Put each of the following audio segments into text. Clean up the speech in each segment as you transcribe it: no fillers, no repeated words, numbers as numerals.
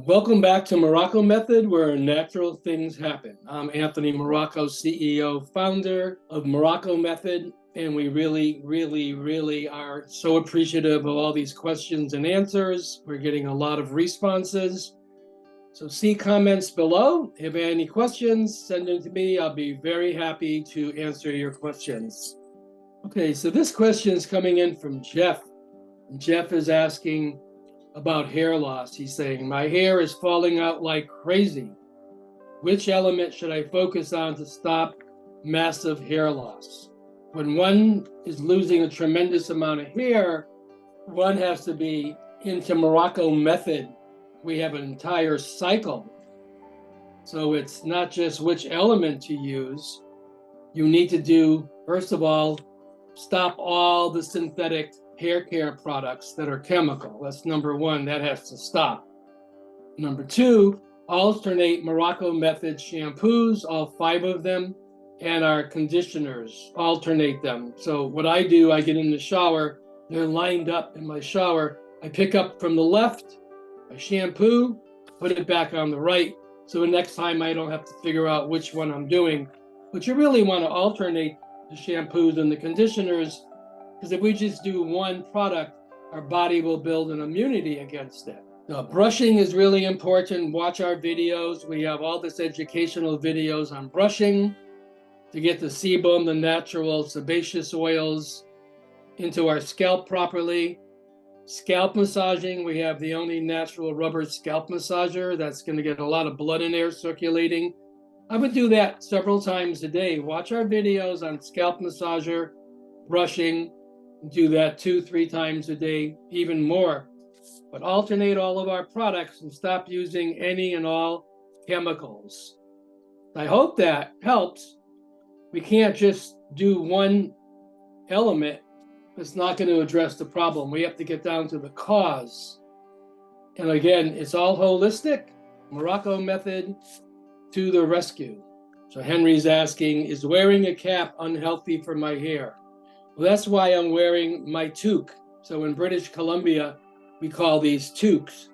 Welcome back to Morrocco Method, where natural things happen. I'm Anthony Morrocco, CEO, founder of Morrocco Method, and we really are so appreciative of all these questions and answers. We're getting a lot of responses. So see comments below. If you have any questions, send them to me. I'll be very happy to answer your questions. Okay, so this question is coming in from Jeff. Jeff is asking about hair loss. He's saying, my hair is falling out like crazy. Which element should I focus on to stop massive hair loss? When one is losing a tremendous amount of hair, one has to be into Morrocco Method. We have an entire cycle. So it's not just which element to use. You need to do, first of all, stop all the synthetic hair care products that are chemical. That's number one, that has to stop. Number two, alternate Morrocco Method shampoos, all 5 of them, and our conditioners, alternate them. So what I do, I get in the shower, they're lined up in my shower. I pick up from the left, I shampoo, put it back on the right. So the next time I don't have to figure out which one I'm doing. But you really want to alternate the shampoos and the conditioners, because if we just do one product, our body will build an immunity against it. Now, brushing is really important. Watch our videos. We have all this educational videos on brushing to get the sebum, the natural sebaceous oils, into our scalp properly. Scalp massaging, we have the only natural rubber scalp massager that's going to get a lot of blood in there circulating. I would do that several times a day. Watch our videos on scalp massager, brushing. Do that 2-3 times a day, even more. But alternate all of our products and stop using any and all chemicals. I hope that helps. We can't just do one element. It's not going to address the problem. We have to get down to the cause. And again, it's all holistic. Morrocco Method to the rescue. So Henry's asking, is wearing a cap unhealthy for my hair? Well, that's why I'm wearing my toque. So in British Columbia, we call these toques,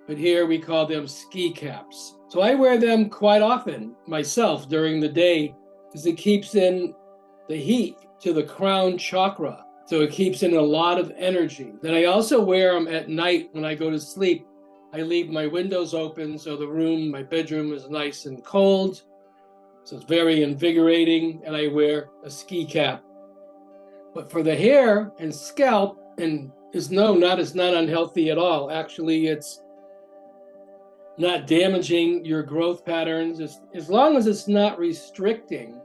but here we call them ski caps. So I wear them quite often myself during the day because it keeps in the heat to the crown chakra. So it keeps in a lot of energy. Then I also wear them at night when I go to sleep. I leave my windows open so the room, my bedroom is nice and cold. So it's very invigorating, and I wear a ski cap. But for the hair and scalp, and it's not unhealthy at all. Actually, it's not damaging your growth patterns as long as it's not restricting.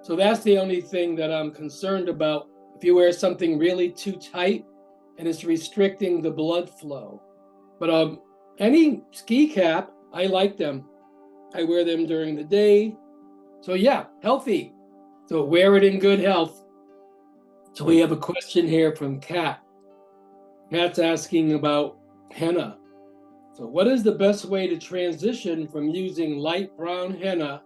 So that's the only thing that I'm concerned about. If you wear something really too tight and it's restricting the blood flow. But any ski cap, I like them. I wear them during the day. So yeah, healthy. So wear it in good health. So we have a question here from Kat. Kat's asking about henna. So what is the best way to transition from using light brown henna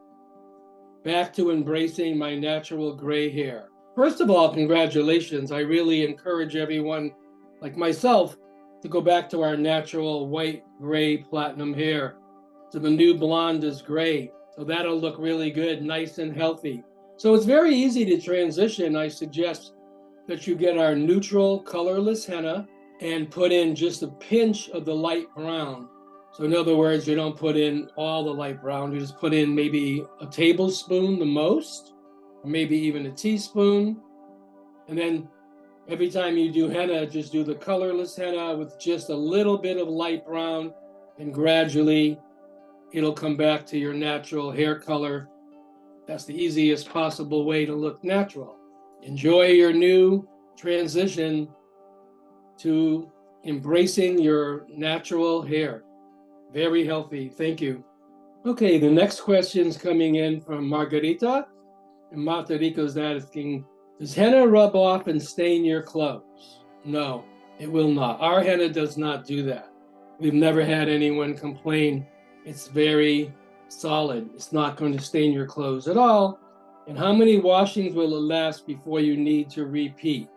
back to embracing my natural gray hair? First of all, congratulations. I really encourage everyone like myself to go back to our natural white, gray, platinum hair. So the new blonde is gray. So that'll look really good, nice and healthy. So it's very easy to transition. I suggest that you get our neutral colorless henna and put in just a pinch of the light brown. So in other words, you don't put in all the light brown, you just put in maybe a tablespoon the most, or maybe even a teaspoon. And then every time you do henna, just do the colorless henna with just a little bit of light brown, and gradually it'll come back to your natural hair color. That's the easiest possible way to look natural. Enjoy your new transition to embracing your natural hair. Very healthy. Thank you. Okay, the next question is coming in from Margarita. And Margarita's asking, does henna rub off and stain your clothes? No, it will not. Our henna does not do that. We've never had anyone complain. It's very solid. It's not going to stain your clothes at all. And how many washings will it last before you need to repeat?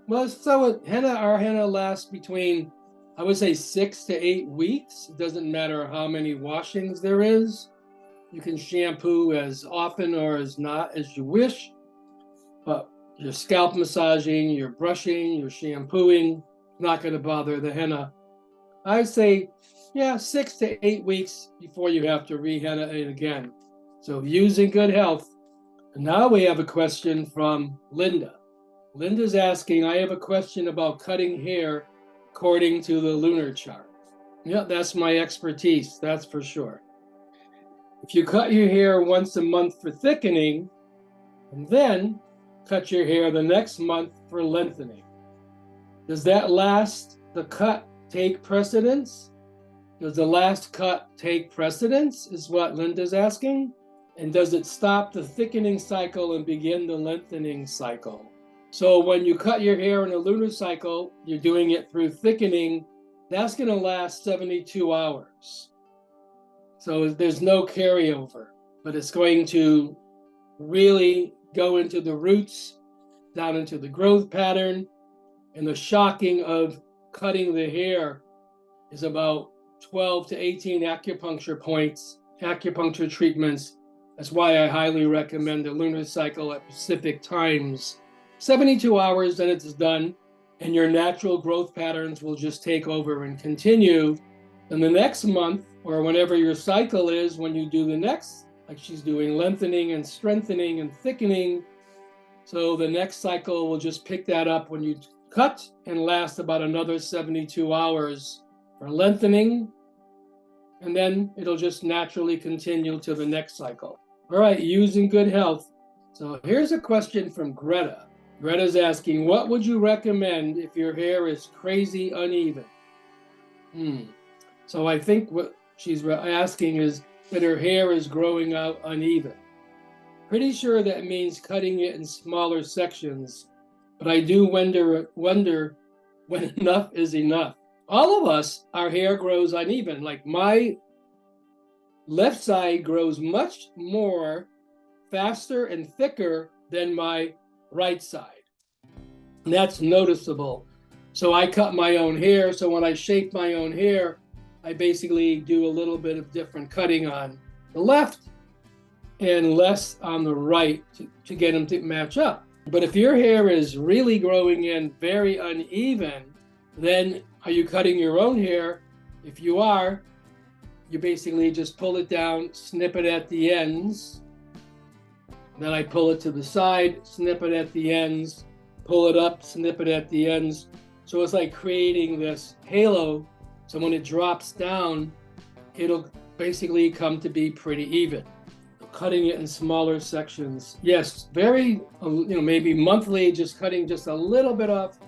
Well, so our henna lasts between I would say 6 to 8 weeks. It doesn't matter how many washings there is. You can shampoo as often or as not as you wish, but your scalp massaging, your brushing, your shampooing, not going to bother the henna. I'd say, yeah, 6 to 8 weeks before you have to re-henna it again. So using good health. And now we have a question from Linda. Linda's asking, I have a question about cutting hair according to the lunar chart. Yeah, that's my expertise, that's for sure. If you cut your hair once a month for thickening, and then cut your hair the next month for lengthening, does that last the cut take precedence? Does the last cut take precedence, is what Linda's asking? And does it stop the thickening cycle and begin the lengthening cycle? So when you cut your hair in a lunar cycle, you're doing it through thickening, that's going to last 72 hours. So there's no carryover, but it's going to really go into the roots, down into the growth pattern. And the shocking of cutting the hair is about 12 to 18 acupuncture points, acupuncture treatments. That's why I highly recommend the lunar cycle at specific times. 72 hours, then it's done, and your natural growth patterns will just take over and continue. And the next month, or whenever your cycle is, when you do the next, like she's doing lengthening and strengthening and thickening, so the next cycle will just pick that up when you cut and last about another 72 hours for lengthening, and then it'll just naturally continue to the next cycle. All right, using good health. So here's a question from Greta. Greta's asking, what would you recommend if your hair is crazy uneven? So I think what she's asking is that her hair is growing out uneven. Pretty sure that means cutting it in smaller sections, but I do wonder when enough is enough. All of us, our hair grows uneven. Like my left side grows much more faster and thicker than my right side. And that's noticeable. So I cut my own hair. So when I shape my own hair, I basically do a little bit of different cutting on the left and less on the right to get them to match up. But if your hair is really growing in very uneven, then are you cutting your own hair? If you are, you basically just pull it down, snip it at the ends. Then I pull it to the side, snip it at the ends, pull it up, snip it at the ends. So it's like creating this halo. So when it drops down, it'll basically come to be pretty even. Cutting it in smaller sections. Yes, very, maybe monthly, just cutting just a little bit off.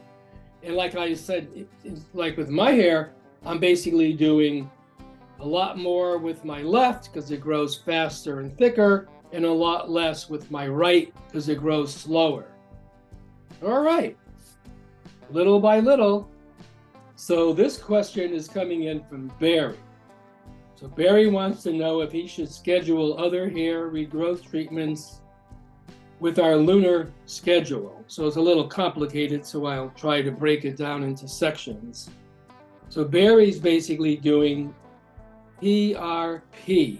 And like I said, like with my hair, I'm basically doing a lot more with my left because it grows faster and thicker, and a lot less with my right because it grows slower. All right, little by little. So this question is coming in from Barry. So Barry wants to know if he should schedule other hair regrowth treatments with our lunar schedule. So it's a little complicated, so I'll try to break it down into sections. So Barry's basically doing PRP,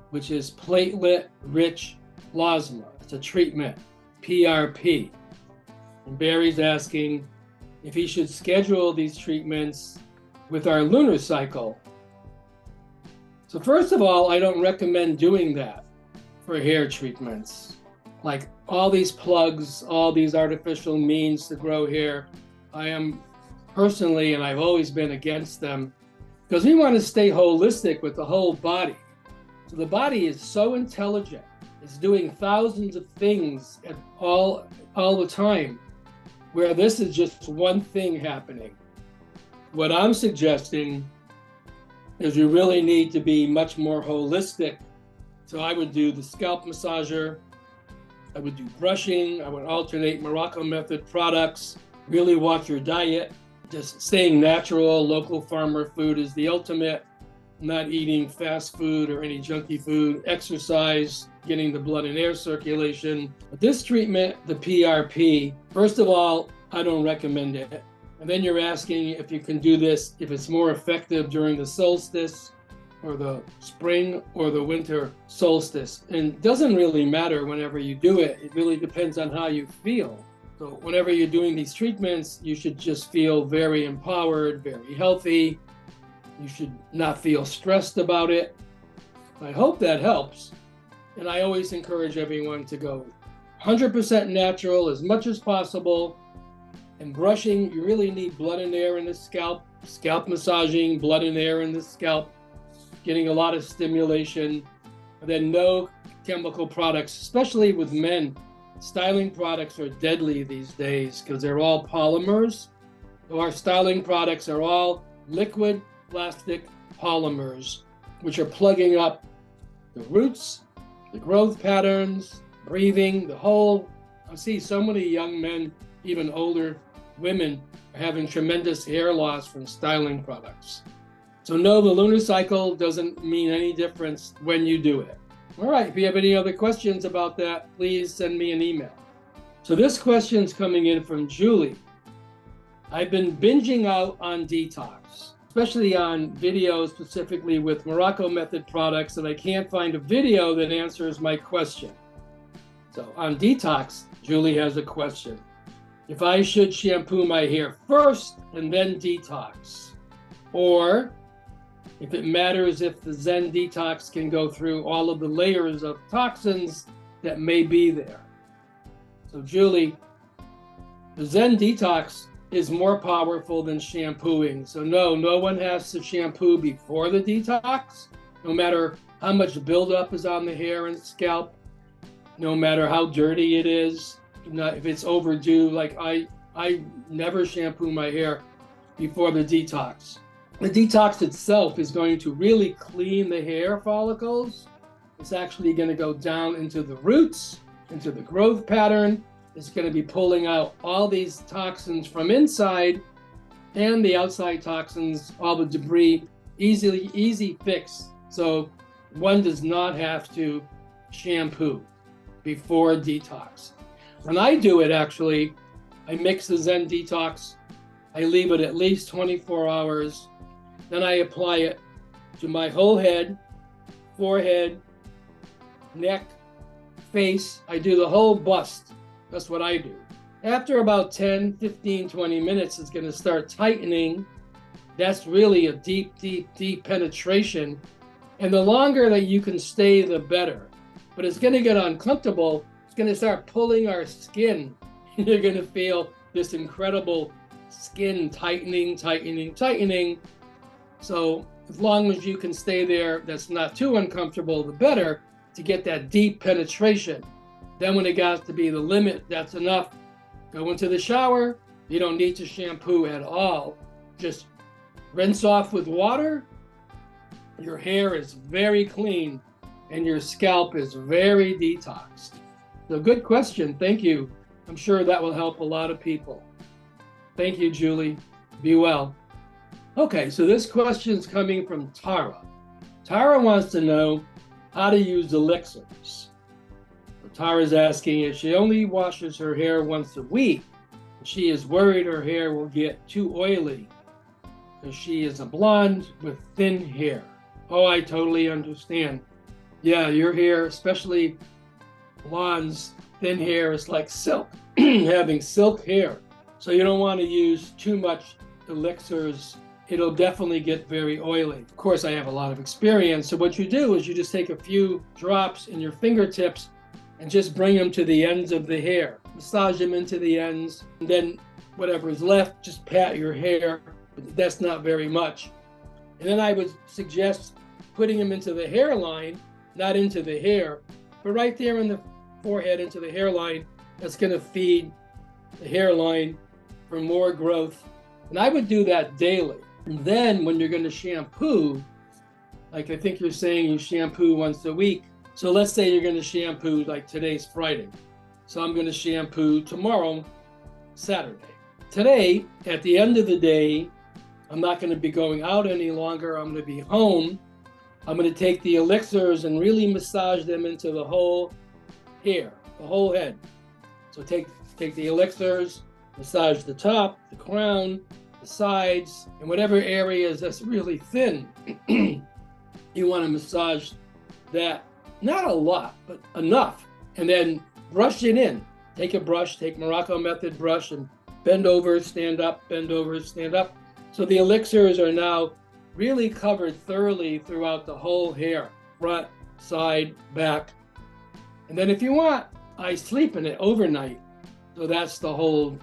which is platelet-rich plasma. It's a treatment, PRP. And Barry's asking if he should schedule these treatments with our lunar cycle. So first of all, I don't recommend doing that for hair treatments. Like all these plugs, all these artificial means to grow hair, I am personally, and I've always been against them, because we want to stay holistic with the whole body. So the body is so intelligent. It's doing thousands of things at all the time, where this is just one thing happening. What I'm suggesting is you really need to be much more holistic. So I would do the scalp massager, I would do brushing, I would alternate Morrocco Method products, really watch your diet, just staying natural, local farmer food is the ultimate, not eating fast food or any junky food, exercise, getting the blood and air circulation. But this treatment, the PRP, first of all, I don't recommend it. And then you're asking if you can do this, if it's more effective during the solstice or the spring or the winter solstice. And it doesn't really matter whenever you do it. It really depends on how you feel. So whenever you're doing these treatments, you should just feel very empowered, very healthy. You should not feel stressed about it. I hope that helps. And I always encourage everyone to go 100% natural as much as possible. And brushing, you really need blood and air in the scalp. Scalp massaging, blood and air in the scalp, getting a lot of stimulation. And then no chemical products, especially with men. Styling products are deadly these days because they're all polymers. So our styling products are all liquid plastic polymers, which are plugging up the roots, the growth patterns, breathing, the whole. I see so many young men, even older women, are having tremendous hair loss from styling products. So no, the lunar cycle doesn't mean any difference when you do it. All right, if you have any other questions about that, please send me an email. So this question's coming in from Julie. I've been binging out on detox, especially on videos specifically with Morrocco Method products, and I can't find a video that answers my question. So on detox, Julie has a question. If I should shampoo my hair first and then detox, or if it matters if the Zen detox can go through all of the layers of toxins that may be there. So Julie, the Zen detox is more powerful than shampooing. So no one has to shampoo before the detox, no matter how much buildup is on the hair and scalp, no matter how dirty it is. If it's overdue, like I never shampoo my hair before the detox. The detox itself is going to really clean the hair follicles. It's actually going to go down into the roots, into the growth pattern. It's going to be pulling out all these toxins from inside and the outside toxins, all the debris, easy fix. So one does not have to shampoo before detox. When I do it, actually, I mix the Zen detox. I leave it at least 24 hours. Then I apply it to my whole head, forehead, neck, face. I do the whole bust. That's what I do. After about 10, 15, 20 minutes, it's going to start tightening. That's really a deep penetration. And the longer that you can stay, the better. But it's going to get uncomfortable. It's going to start pulling our skin. You're going to feel this incredible skin tightening. So as long as you can stay there, that's not too uncomfortable, the better, to get that deep penetration. Then when it got to be the limit, that's enough. Go into the shower. You don't need to shampoo at all. Just rinse off with water. Your hair is very clean and your scalp is very detoxed. So good question. Thank you. I'm sure that will help a lot of people. Thank you, Julie. Be well. Okay, so this question is coming from Tara. Tara wants to know how to use elixirs. So Tara's asking if she only washes her hair once a week, she is worried her hair will get too oily because she is a blonde with thin hair. Oh, I totally understand. Yeah, your hair, especially blondes, thin hair is like silk, having silk hair. So you don't want to use too much elixirs. It'll definitely get very oily. Of course, I have a lot of experience. So what you do is you just take a few drops in your fingertips and just bring them to the ends of the hair. Massage them into the ends. And then whatever is left, just pat your hair. That's not very much. And then I would suggest putting them into the hairline, not into the hair, but right there in the forehead into the hairline. That's going to feed the hairline for more growth. And I would do that daily. And then when you're going to shampoo, like I think you're saying you shampoo once a week. So let's say you're going to shampoo, like today's Friday. So I'm going to shampoo tomorrow, Saturday. Today, at the end of the day, I'm not going to be going out any longer. I'm going to be home. I'm going to take the elixirs and really massage them into the whole hair, the whole head. So take the elixirs, Massage the top, the crown, the sides, and whatever areas that's really thin. You want to massage that, not a lot, but enough, and then brush it in. Take a brush, take Morrocco Method brush, and bend over, stand up, bend over, stand up. So the elixirs are now really covered thoroughly throughout the whole hair, front, side, back. And then if you want, I sleep in it overnight. So that's the whole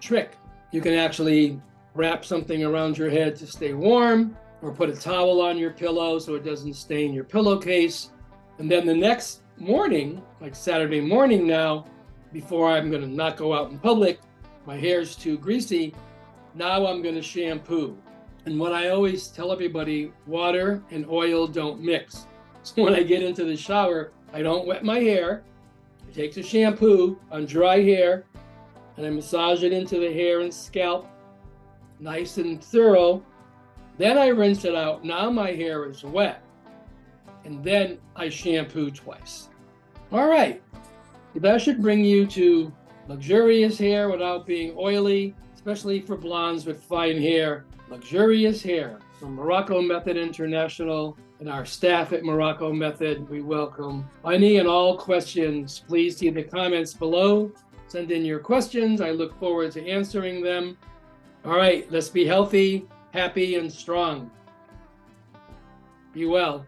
trick. You can actually wrap something around your head to stay warm, or put a towel on your pillow so it doesn't stain your pillowcase. And then the next morning, like Saturday morning now, before I'm going to not go out in public, my hair's too greasy, now I'm going to shampoo. And what I always tell everybody, water and oil don't mix. So when I get into the shower, I don't wet my hair. I take the shampoo on dry hair and I massage it into the hair and scalp, nice and thorough. Then I rinse it out. Now my hair is wet. And then I shampoo twice. All right. That should bring you to luxurious hair without being oily, especially for blondes with fine hair. Luxurious hair from Morrocco Method International and our staff at Morrocco Method. We welcome any and all questions. Please see the comments below. Send in your questions. I look forward to answering them. All right, let's be healthy, happy, and strong. Be well.